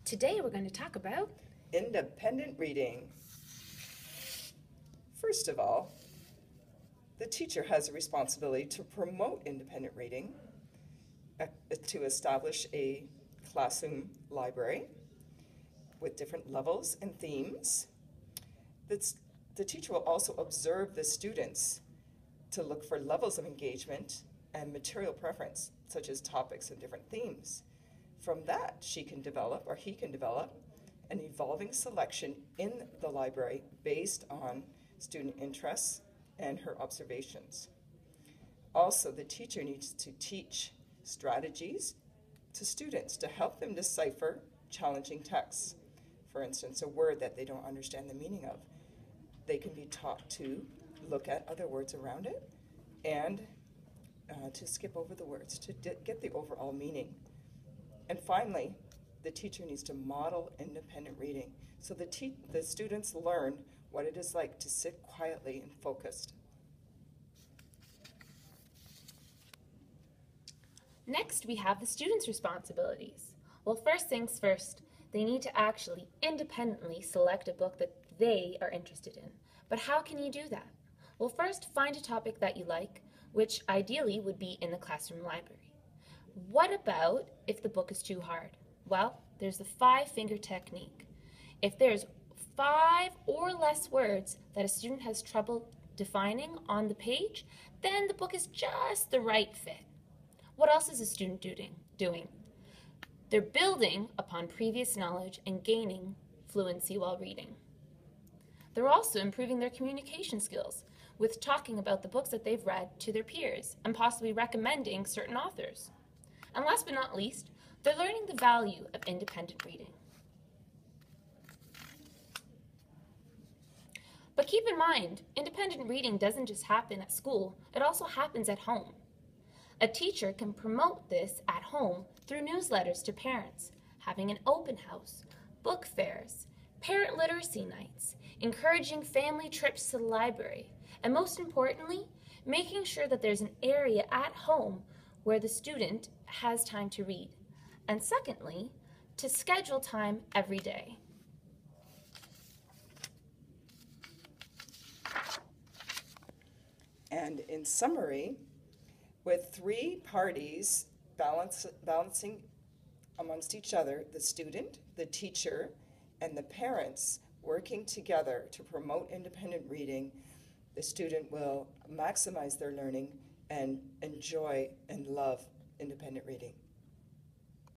Today we're going to talk about Independent reading. First of all, the teacher has a responsibility to promote independent reading, to establish a classroom library with different levels and themes. The teacher will also observe the students to look for levels of engagement and material preference, such as topics and different themes. From that, she can develop, or he can develop, an evolving selection in the library based on student interests and her observations. Also, the teacher needs to teach strategies to students to help them decipher challenging texts. For instance, a word that they don't understand the meaning of. They can be taught to look at other words around it and to skip over the words, to get the overall meaning. And finally, the teacher needs to model independent reading so the students learn what it is like to sit quietly and focused. Next, we have the students' responsibilities. Well, first things first, they need to actually independently select a book that they are interested in. But how can you do that? Well, first, find a topic that you like, which ideally would be in the classroom library. What about if the book is too hard? Well, there's the 5-finger technique. If there's 5 or less words that a student has trouble defining on the page, then the book is just the right fit. What else is a student doing? They're building upon previous knowledge and gaining fluency while reading. They're also improving their communication skills with talking about the books that they've read to their peers and possibly recommending certain authors. And last but not least, they're learning the value of independent reading. But keep in mind, independent reading doesn't just happen at school, it also happens at home. A teacher can promote this at home through newsletters to parents, having an open house, book fairs, parent literacy nights, encouraging family trips to the library, and most importantly, making sure that there's an area at home where the student has time to read. And secondly, to schedule time every day. And in summary, with 3 parties balancing amongst each other, the student, the teacher, and the parents working together to promote independent reading, the student will maximize their learning and enjoy and love independent reading.